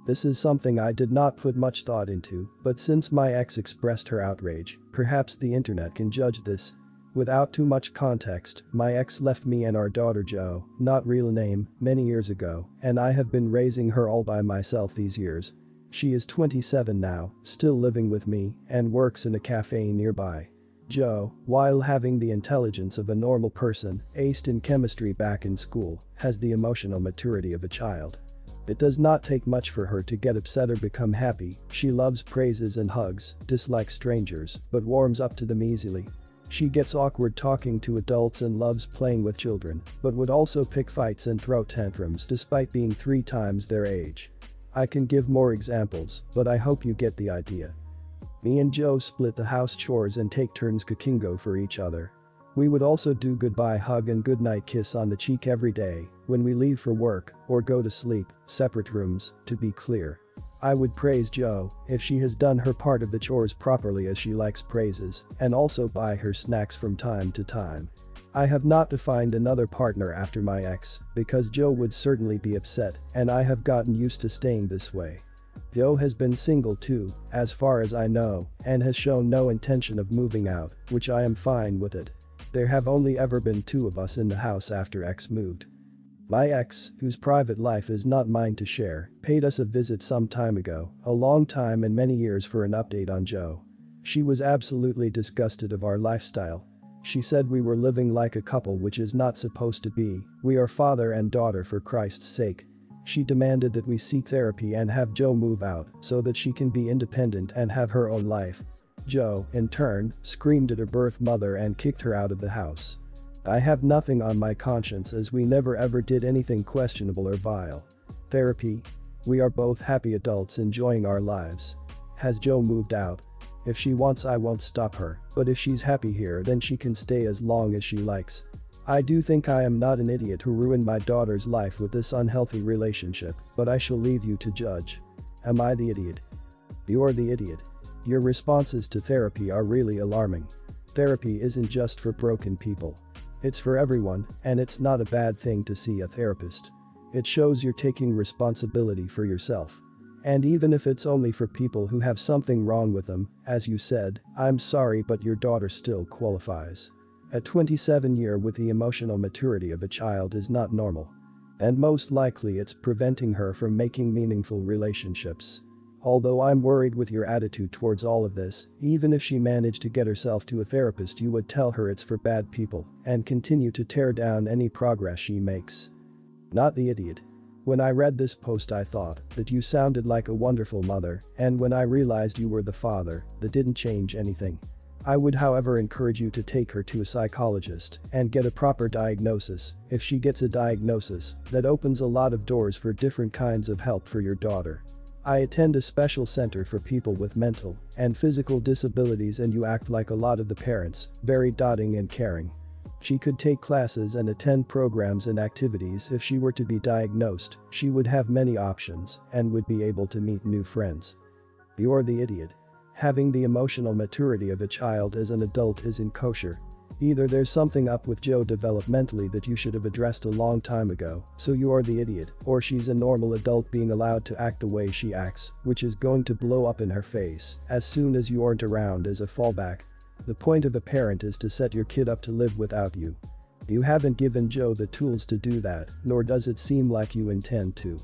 This is something I did not put much thought into, but since my ex expressed her outrage, perhaps the internet can judge this. Without too much context, my ex left me and our daughter Jo, not real name, many years ago, and I have been raising her all by myself these years. She is 27 now, still living with me, and works in a cafe nearby. Jo, while having the intelligence of a normal person, aced in chemistry back in school, has the emotional maturity of a child. It does not take much for her to get upset or become happy. She loves praises and hugs, dislikes strangers, but warms up to them easily. She gets awkward talking to adults and loves playing with children, but would also pick fights and throw tantrums despite being 3 times their age. I can give more examples, but I hope you get the idea. Me and Jo split the house chores and take turns cooking for each other. We would also do goodbye hug and goodnight kiss on the cheek every day when we leave for work or go to sleep, separate rooms, to be clear. I would praise Jo if she has done her part of the chores properly as she likes praises, and also buy her snacks from time to time. I have not defined another partner after my ex because Jo would certainly be upset, and I have gotten used to staying this way. Jo has been single too, as far as I know, and has shown no intention of moving out, which I am fine with it. There have only ever been 2 of us in the house after ex moved. My ex, whose private life is not mine to share, paid us a visit some time ago, a long time and many years, for an update on Jo. She was absolutely disgusted of our lifestyle. She said we were living like a couple, which is not supposed to be. We are father and daughter, for Christ's sake. She demanded that we seek therapy and have Jo move out so that she can be independent and have her own life. Jo, in turn, screamed at her birth mother and kicked her out of the house. I have nothing on my conscience as we never ever did anything questionable or vile. Therapy? We are both happy adults enjoying our lives. Has Jo moved out? If she wants, I won't stop her, but if she's happy here, then she can stay as long as she likes. I do think I am not an idiot who ruined my daughter's life with this unhealthy relationship, but I shall leave you to judge. Am I the idiot? You're the idiot. Your responses to therapy are really alarming. Therapy isn't just for broken people. It's for everyone, and it's not a bad thing to see a therapist. It shows you're taking responsibility for yourself. And even if it's only for people who have something wrong with them, as you said, I'm sorry, but your daughter still qualifies. A 27-year with the emotional maturity of a child is not normal. And most likely it's preventing her from making meaningful relationships. Although I'm worried with your attitude towards all of this, even if she managed to get herself to a therapist, you would tell her it's for bad people and continue to tear down any progress she makes. Not the idiot. When I read this post, I thought that you sounded like a wonderful mother, and when I realized you were the father, that didn't change anything. I would, however, encourage you to take her to a psychologist and get a proper diagnosis. If she gets a diagnosis, that opens a lot of doors for different kinds of help for your daughter. I attend a special center for people with mental and physical disabilities, and you act like a lot of the parents, very doting and caring. She could take classes and attend programs and activities. If she were to be diagnosed, she would have many options and would be able to meet new friends. You're the idiot. Having the emotional maturity of a child as an adult isn't kosher. Either there's something up with Jo developmentally that you should have addressed a long time ago, so you are the idiot, or she's a normal adult being allowed to act the way she acts, which is going to blow up in her face as soon as you aren't around as a fallback. The point of a parent is to set your kid up to live without you. You haven't given Jo the tools to do that, nor does it seem like you intend to.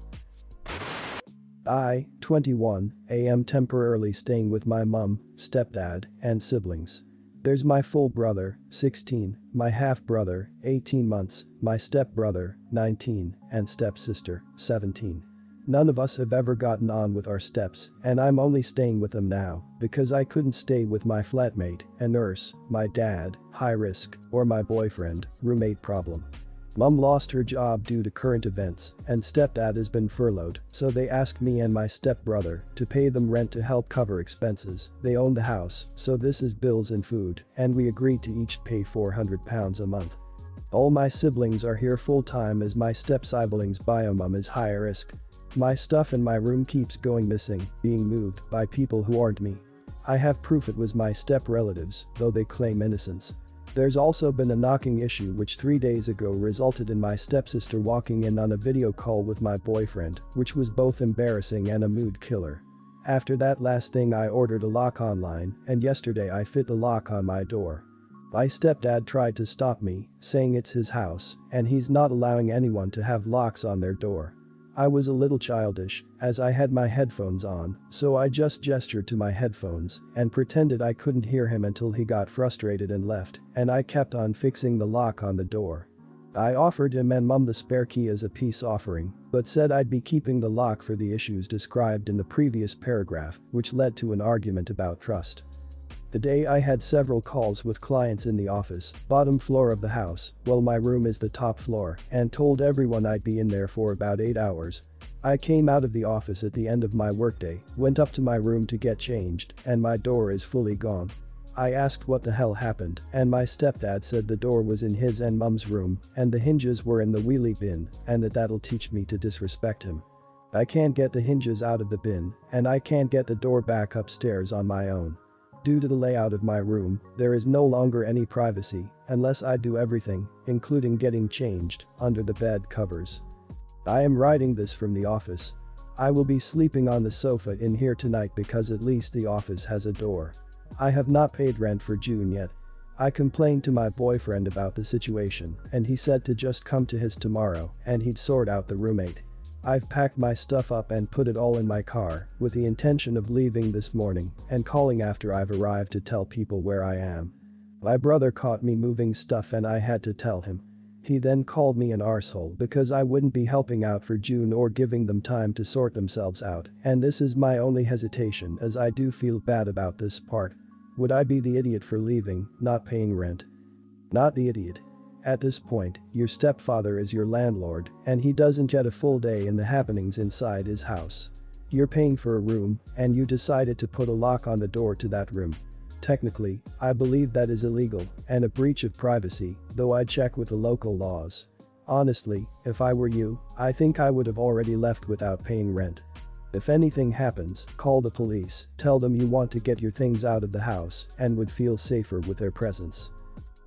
I, 21, am temporarily staying with my mom, stepdad, and siblings. There's my full brother, 16, my half-brother, 18 months, my step-brother, 19, and step-sister, 17. None of us have ever gotten on with our steps, and I'm only staying with them now because I couldn't stay with my flatmate, a nurse, my dad, high risk, or my boyfriend, roommate problem. Mom lost her job due to current events, and stepdad has been furloughed, so they asked me and my stepbrother to pay them rent to help cover expenses. They own the house, so this is bills and food, and we agreed to each pay £400 a month. All my siblings are here full-time as my step-siblings' biomom is high risk. My stuff in my room keeps going missing, being moved by people who aren't me. I have proof it was my step-relatives, though they claim innocence. There's also been a knocking issue which 3 days ago resulted in my stepsister walking in on a video call with my boyfriend, which was both embarrassing and a mood killer. After that last thing I ordered a lock online, and yesterday I fit the lock on my door. My stepdad tried to stop me, saying it's his house, and he's not allowing anyone to have locks on their door. I was a little childish, as I had my headphones on, so I just gestured to my headphones and pretended I couldn't hear him until he got frustrated and left, and I kept on fixing the lock on the door. I offered him and Mum the spare key as a peace offering, but said I'd be keeping the lock for the issues described in the previous paragraph, which led to an argument about trust. Today I had several calls with clients in the office, bottom floor of the house, while my room is the top floor, and told everyone I'd be in there for about 8 hours. I came out of the office at the end of my workday, went up to my room to get changed, and my door is fully gone. I asked what the hell happened, and my stepdad said the door was in his and Mum's room, and the hinges were in the wheelie bin, and that'll teach me to disrespect him. I can't get the hinges out of the bin, and I can't get the door back upstairs on my own. Due to the layout of my room, there is no longer any privacy unless I do everything, including getting changed, under the bed covers. I am writing this from the office. I will be sleeping on the sofa in here tonight because at least the office has a door. I have not paid rent for June yet. I complained to my boyfriend about the situation and he said to just come to his tomorrow and he'd sort out the roommate. I've packed my stuff up and put it all in my car with the intention of leaving this morning and calling after I've arrived to tell people where I am. My brother caught me moving stuff and I had to tell him. He then called me an arsehole because I wouldn't be helping out for June or giving them time to sort themselves out, and this is my only hesitation as I do feel bad about this part. Would I be the idiot for leaving, not paying rent? Not the idiot. At this point, your stepfather is your landlord and he doesn't get a full day in the happenings inside his house. You're paying for a room and you decided to put a lock on the door to that room. Technically, I believe that is illegal and a breach of privacy, though I'd check with the local laws. Honestly, if I were you, I think I would have already left without paying rent. If anything happens, call the police, tell them you want to get your things out of the house and would feel safer with their presence.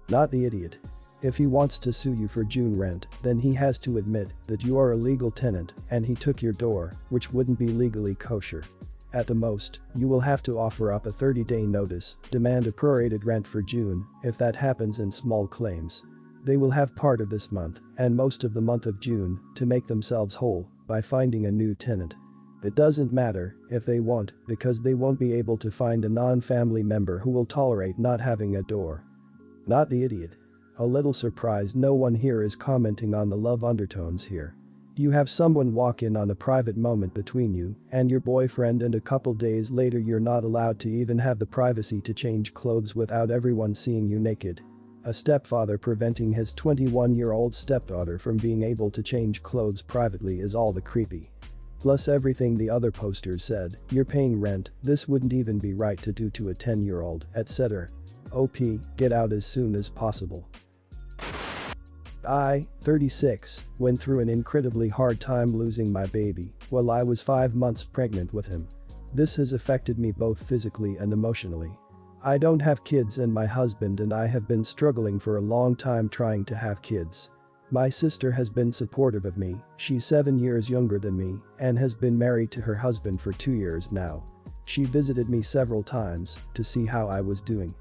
Not the idiot. If he wants to sue you for June rent, then he has to admit that you are a legal tenant and he took your door, which wouldn't be legally kosher. At the most, you will have to offer up a 30-day notice, demand a prorated rent for June, if that happens in small claims. They will have part of this month, and most of the month of June, to make themselves whole, by finding a new tenant. It doesn't matter if they won't, because they won't be able to find a non-family member who will tolerate not having a door. Not the idiot. A little surprised no one here is commenting on the love undertones here. You have someone walk in on a private moment between you and your boyfriend and a couple days later you're not allowed to even have the privacy to change clothes without everyone seeing you naked. A stepfather preventing his 21-year-old stepdaughter from being able to change clothes privately is all the creepy. Plus everything the other posters said, you're paying rent, this wouldn't even be right to do to a 10-year-old, etc. OP, get out as soon as possible. I, 36, went through an incredibly hard time losing my baby while I was 5 months pregnant with him. This has affected me both physically and emotionally. I don't have kids and my husband and I have been struggling for a long time trying to have kids. My sister has been supportive of me, she's 7 years younger than me and has been married to her husband for 2 years now. She visited me several times to see how I was doing.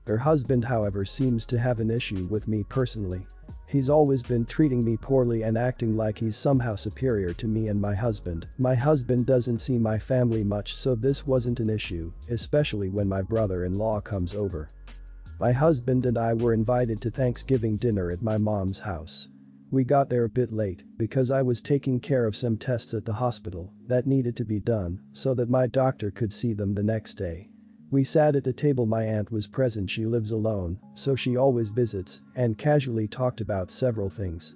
Her husband, however, seems to have an issue with me personally. He's always been treating me poorly and acting like he's somehow superior to me and my husband. My husband doesn't see my family much, so this wasn't an issue, especially when my brother-in-law comes over. My husband and I were invited to Thanksgiving dinner at my mom's house. We got there a bit late because I was taking care of some tests at the hospital that needed to be done so that my doctor could see them the next day. We sat at the table, my aunt was present, she lives alone, so she always visits, and casually talked about several things.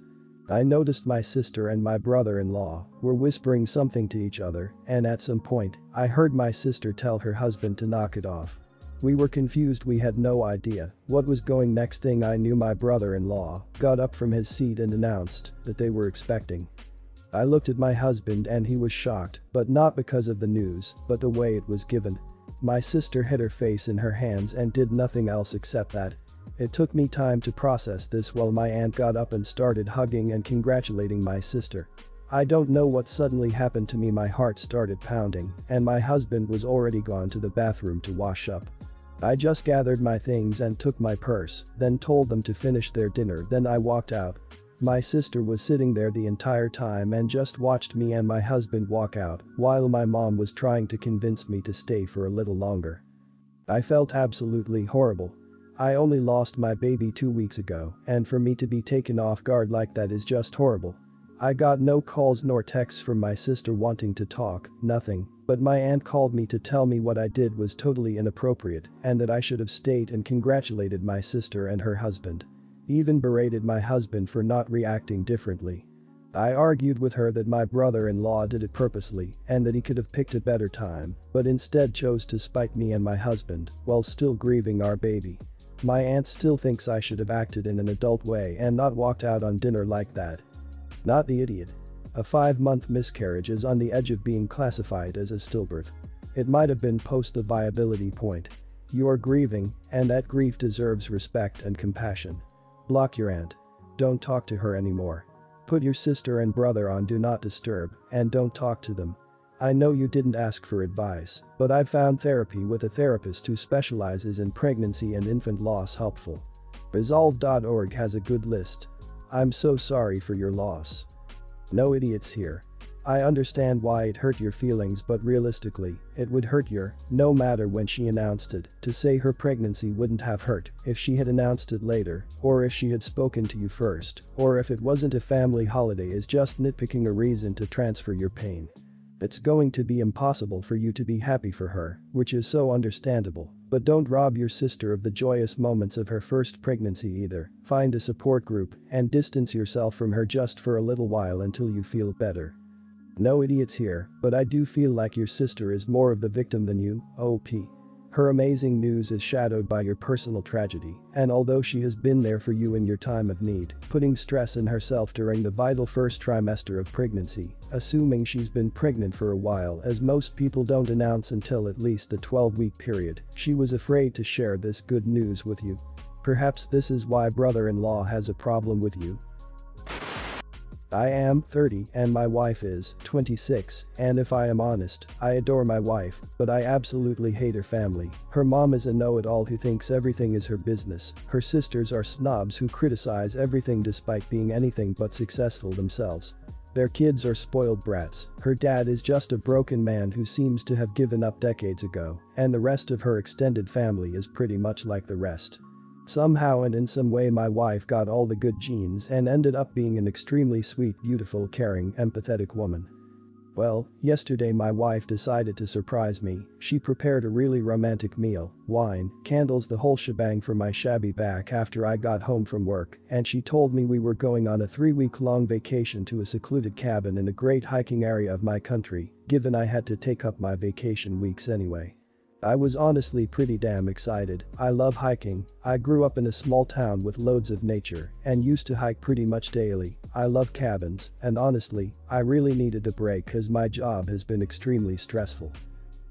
I noticed my sister and my brother-in-law were whispering something to each other, and at some point, I heard my sister tell her husband to knock it off. We were confused, we had no idea what was going. Next thing I knew, my brother-in-law got up from his seat and announced that they were expecting. I looked at my husband and he was shocked, but not because of the news, but the way it was given. My sister hid her face in her hands and did nothing else except that. It took me time to process this while my aunt got up and started hugging and congratulating my sister. I don't know what suddenly happened to me, my heart started pounding, and my husband was already gone to the bathroom to wash up. I just gathered my things and took my purse, then told them to finish their dinner, then I walked out. My sister was sitting there the entire time and just watched me and my husband walk out, while my mom was trying to convince me to stay for a little longer. I felt absolutely horrible. I only lost my baby 2 weeks ago, and for me to be taken off guard like that is just horrible. I got no calls nor texts from my sister wanting to talk, nothing, but my aunt called me to tell me what I did was totally inappropriate and that I should have stayed, and congratulated my sister and her husband. Even berated my husband for not reacting differently. I argued with her that my brother-in-law did it purposely and that he could have picked a better time, but instead chose to spite me and my husband while still grieving our baby. My aunt still thinks I should have acted in an adult way and not walked out on dinner like that. Not the idiot. A 5-month miscarriage is on the edge of being classified as a stillbirth. It might have been post the viability point. You are grieving, and that grief deserves respect and compassion. Block your aunt. Don't talk to her anymore. Put your sister and brother on do not disturb and don't talk to them. I know you didn't ask for advice, but I've found therapy with a therapist who specializes in pregnancy and infant loss helpful. Resolve.org has a good list. I'm so sorry for your loss. No idiots here. I understand why it hurt your feelings, but realistically, it would hurt your, no matter when she announced it. To say her pregnancy wouldn't have hurt if she had announced it later, or if she had spoken to you first, or if it wasn't a family holiday is just nitpicking a reason to transfer your pain. It's going to be impossible for you to be happy for her, which is so understandable, but don't rob your sister of the joyous moments of her first pregnancy either. Find a support group and distance yourself from her just for a little while until you feel better. No idiots here, but I do feel like your sister is more of the victim than you, OP. Her amazing news is shadowed by your personal tragedy, and although she has been there for you in your time of need, putting stress on herself during the vital first trimester of pregnancy, assuming she's been pregnant for a while, as most people don't announce until at least the 12-week period, she was afraid to share this good news with you. Perhaps this is why brother-in-law has a problem with you. I am 30 and my wife is 26, and if I am honest, I adore my wife, but I absolutely hate her family. Her mom is a know-it-all who thinks everything is her business. Her sisters are snobs who criticize everything despite being anything but successful themselves. Their kids are spoiled brats. Her dad is just a broken man who seems to have given up decades ago, and the rest of her extended family is pretty much like the rest. Somehow and in some way my wife got all the good genes and ended up being an extremely sweet, beautiful, caring, empathetic woman. Well, yesterday my wife decided to surprise me. She prepared a really romantic meal, wine, candles, the whole shebang for my shabby back after I got home from work, and she told me we were going on a 3-week-long vacation to a secluded cabin in a great hiking area of my country, given I had to take up my vacation weeks anyway. I was honestly pretty damn excited. I love hiking. I grew up in a small town with loads of nature and used to hike pretty much daily. I love cabins, and honestly, I really needed a break cause my job has been extremely stressful.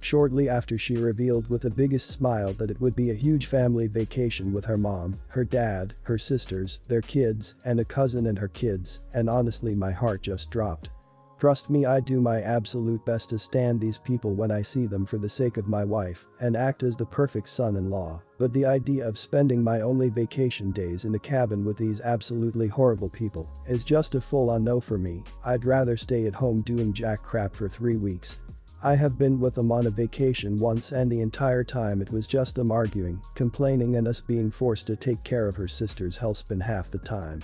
Shortly after, she revealed with the biggest smile that it would be a huge family vacation with her mom, her dad, her sisters, their kids, and a cousin and her kids, and honestly my heart just dropped. Trust me, I do my absolute best to stand these people when I see them for the sake of my wife and act as the perfect son-in-law, but the idea of spending my only vacation days in a cabin with these absolutely horrible people is just a full-on no for me. I'd rather stay at home doing jack crap for 3 weeks. I have been with them on a vacation once and the entire time it was just them arguing, complaining and us being forced to take care of her sister's husband half the time.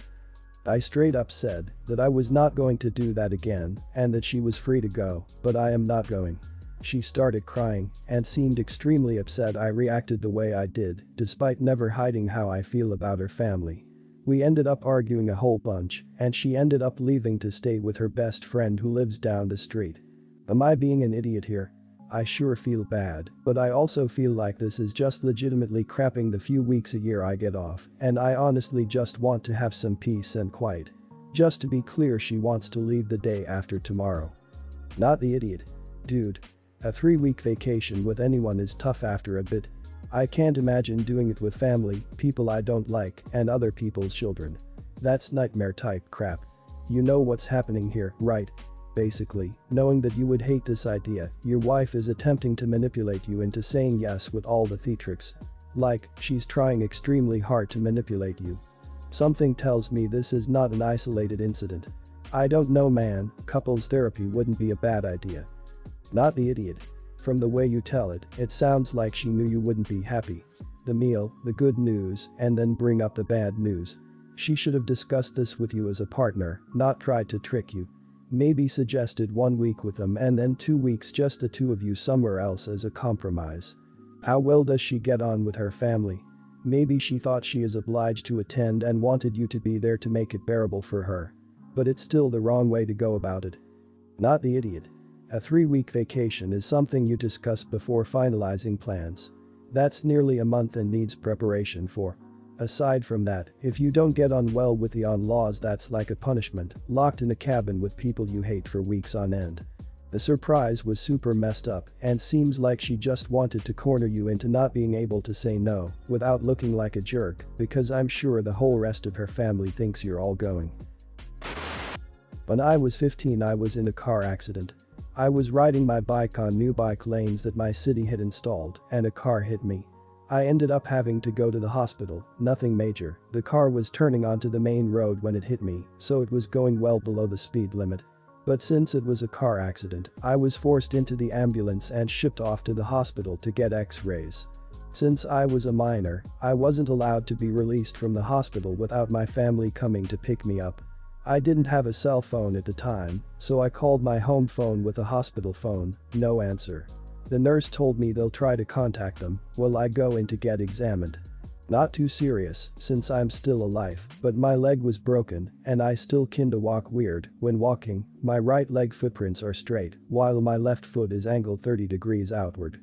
I straight up said that I was not going to do that again and that she was free to go, but I am not going. She started crying and seemed extremely upset I reacted the way I did, despite never hiding how I feel about her family. We ended up arguing a whole bunch and she ended up leaving to stay with her best friend who lives down the street. Am I being an idiot here? I sure feel bad, but I also feel like this is just legitimately crapping the few weeks a year I get off, and I honestly just want to have some peace and quiet. Just to be clear, she wants to leave the day after tomorrow. Not the idiot. Dude. A 3-week vacation with anyone is tough after a bit. I can't imagine doing it with family, people I don't like, and other people's children. That's nightmare type crap. You know what's happening here, right? Basically, knowing that you would hate this idea, your wife is attempting to manipulate you into saying yes with all the theatrics. Like, she's trying extremely hard to manipulate you. Something tells me this is not an isolated incident. I don't know, man, couples therapy wouldn't be a bad idea. Not the idiot. From the way you tell it, it sounds like she knew you wouldn't be happy. The meal, the good news, and then bring up the bad news. She should have discussed this with you as a partner, not tried to trick you. Maybe suggested 1 week with them and then 2 weeks just the two of you somewhere else as a compromise. How well does she get on with her family? Maybe she thought she is obliged to attend and wanted you to be there to make it bearable for her. But it's still the wrong way to go about it. Not the idiot. A 3-week vacation is something you discuss before finalizing plans. That's nearly a month and needs preparation for. Aside from that, if you don't get on well with the in-laws, that's like a punishment, locked in a cabin with people you hate for weeks on end. The surprise was super messed up and seems like she just wanted to corner you into not being able to say no without looking like a jerk, because I'm sure the whole rest of her family thinks you're all going. When I was 15, I was in a car accident. I was riding my bike on new bike lanes that my city had installed and a car hit me. I ended up having to go to the hospital, nothing major. The car was turning onto the main road when it hit me, so it was going well below the speed limit. But since it was a car accident, I was forced into the ambulance and shipped off to the hospital to get x-rays. Since I was a minor, I wasn't allowed to be released from the hospital without my family coming to pick me up. I didn't have a cell phone at the time, so I called my home phone with a hospital phone, no answer. The nurse told me they'll try to contact them while I go in to get examined. Not too serious, since I'm still alive, but my leg was broken and I still kinda walk weird. When walking, my right leg footprints are straight, while my left foot is angled 30 degrees outward.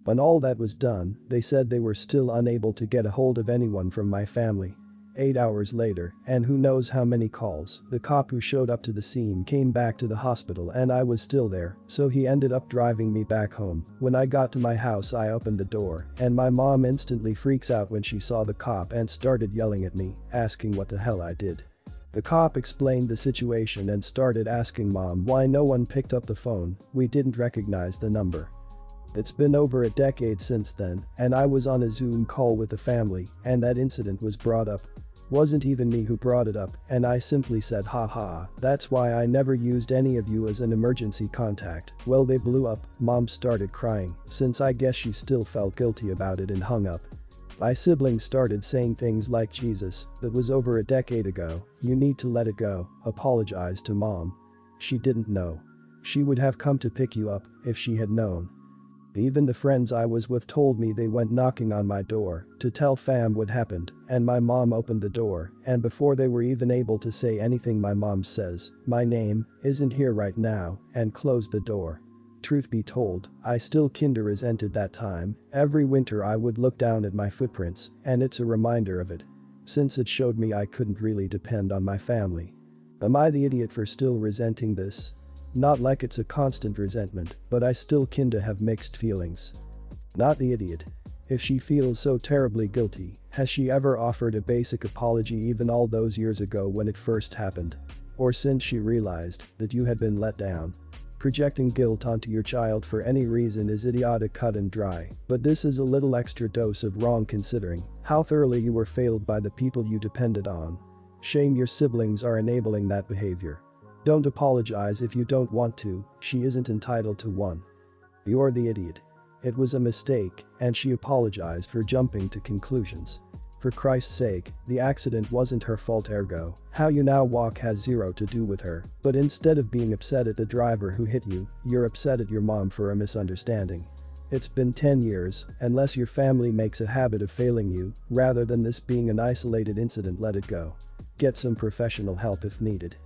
When all that was done, they said they were still unable to get a hold of anyone from my family. 8 hours later, and who knows how many calls, the cop who showed up to the scene came back to the hospital and I was still there, so he ended up driving me back home. When I got to my house, I opened the door and my mom instantly freaks out when she saw the cop and started yelling at me, asking what the hell I did. The cop explained the situation and started asking mom why no one picked up the phone. We didn't recognize the number. It's been over a decade since then, and I was on a Zoom call with the family, and that incident was brought up. Wasn't even me who brought it up, and I simply said haha, that's why I never used any of you as an emergency contact. Well, they blew up. Mom started crying, since I guess she still felt guilty about it, and hung up. My siblings started saying things like, Jesus, that was over a decade ago, you need to let it go, apologize to mom. She didn't know. She would have come to pick you up if she had known. Even the friends I was with told me they went knocking on my door to tell fam what happened, and my mom opened the door, and before they were even able to say anything, my mom says, my name isn't here right now, and closed the door. Truth be told, I still kinda resented that time. Every winter I would look down at my footprints, and it's a reminder of it. Since it showed me I couldn't really depend on my family. Am I the idiot for still resenting this? Not like it's a constant resentment, but I still kinda have mixed feelings. Not the idiot. If she feels so terribly guilty, has she ever offered a basic apology even all those years ago when it first happened? Or since she realized that you had been let down? Projecting guilt onto your child for any reason is idiotic, cut and dry, but this is a little extra dose of wrong considering how thoroughly you were failed by the people you depended on. Shame your siblings are enabling that behavior. Don't apologize if you don't want to, she isn't entitled to one. You're the idiot. It was a mistake, and she apologized for jumping to conclusions. For Christ's sake, the accident wasn't her fault, ergo, how you now walk has zero to do with her, but instead of being upset at the driver who hit you, you're upset at your mom for a misunderstanding. It's been 10 years, unless your family makes a habit of failing you, rather than this being an isolated incident, let it go. Get some professional help if needed.